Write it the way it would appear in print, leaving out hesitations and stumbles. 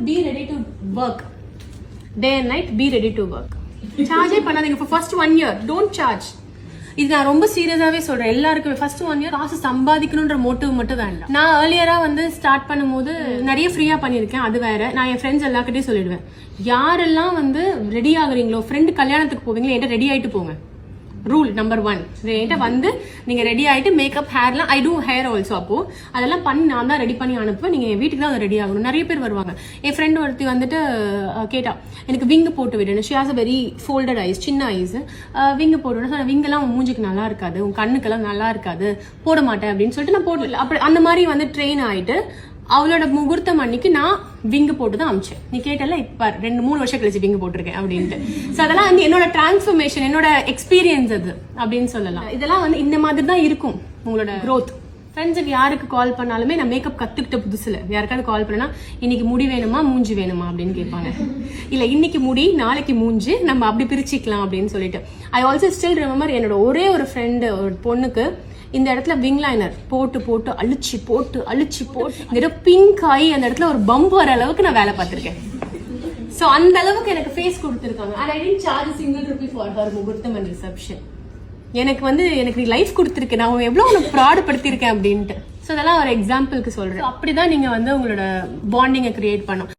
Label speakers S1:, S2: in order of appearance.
S1: B ready to work day and night. Be ready to work. சார்ஜே பண்ணாதீங்க for first 1 year. Don't charge. இது நான் ரொம்ப சீரியஸாவே சொல்றேன். எல்லாருக்குமே ஃபர்ஸ்ட் 1 year காசு சம்பாதிக்கணும்ன்ற மோட்டிவ் மட்டும் வேண்டாம். நான் ஏர்லியரா வந்து ஸ்டார்ட் பண்ணும்போது நிறைய ஃப்ரீயா பண்ணிருக்கேன். அது வேற. நான் என் ஃப்ரெண்ட்ஸ் எல்லார்கிட்டயும் சொல்லிடுவேன், யாரெல்லாம் வந்து ரெடி ஆகுறீங்களோ, ஃப்ரெண்டு கல்யாணத்துக்கு போவீங்களோ, என்கிட்ட ரெடி ஆயிட்டு போங்க. Rule number 1. என்கிட்ட வந்து நீங்க ரெடி ஆயிட்டு மேக்கப், ஹேர்லாம், ஐ டூ ஹேர் ஆல்சோ. அப்போ அதெல்லாம் பண்ணி நான் தான் ரெடி பண்ணி அனுப்புவேன். நீங்க என் வீட்டுக்கு தான் ரெடி ஆகணும். நிறைய பேர் வருவாங்க. என் ஃப்ரெண்ட் ஒருத்தி வந்துட்டு கேட்டா, எனக்கு விங்கு போட்டு விடணும். She has a very folded eyes, சின்ன ஐஸ். விங்கு போட்டு விங்கெல்லாம் உன் மூஞ்சுக்கு நல்லா இருக்காது, உன் கண்ணுக்கெல்லாம் நல்லா இருக்காது, போட மாட்டேன் அப்படின்னு சொல்லிட்டு நான் போடல. அப்படி அந்த மாதிரி வந்து ட்ரெயின் ஆயிட்டு அவளோட முகூர்த்தம் அன்னைக்கு நான் விங்கு போட்டு தான் அமிச்சேன். நீ கேட்டல, இப்ப 2-3 வருஷம் கழிச்சு விங்கு போட்டிருக்கேன் அப்படின்ட்டு. சோ அதெல்லாம் வந்து என்னோட டிரான்ஸ்ஃபர்மேஷன், என்னோட எக்ஸ்பீரியன்ஸ் அது அப்படின்னு சொல்லலாம். இதெல்லாம் வந்து இந்த மாதிரி தான் இருக்கும் உங்களோட growth. ஃப்ரெண்ட்ஸுக்கு யாருக்கு கால் பண்ணாலுமே நான் மேக்கப் கத்துக்கிட்ட புதுசுல யாருக்காவது கால் பண்ணா, இன்னைக்கு முடி வேணுமா மூஞ்சி வேணுமா அப்படின்னு கேட்பாங்க. இல்ல இன்னைக்கு முடி நாளைக்கு மூஞ்சி, நம்ம அப்படி பிரிச்சுக்கலாம் அப்படின்னு சொல்லிட்டு. ஐ ஆல்சோ ஸ்டில் ரிமெம்பர், என்னோட ஒரே ஒரு ஃப்ரெண்டு, ஒரு பொண்ணுக்கு இந்த இடத்துல விங் லைனர் போட்டு போட்டு அழிச்சு போட்டு இந்த பிங்க் ஆகி அந்த இடத்துல ஒரு பம்ப் வர அளவுக்கு நான் வேலை பார்த்திருக்கேன். சோ அந்த அளவுக்கு எனக்கு ஃபேஸ் கொடுத்துருக்காங்க. And I didn't charge a single rupee for her முகூர்த்தம் அண்ட் ரிசப்ஷன். எனக்கு வந்து நீ லைஃப் கொடுத்துருக்கேன், நான் எவ்வளவு உனக்கு ப்ராடப்படுத்திருக்கேன் அப்படின்ட்டு. ஸோ அதெல்லாம் ஒரு எக்ஸாம்பிளுக்கு சொல்றேன். அப்படிதான் நீங்க வந்து உங்களோட பாண்டிங்கை கிரியேட் பண்ணும்.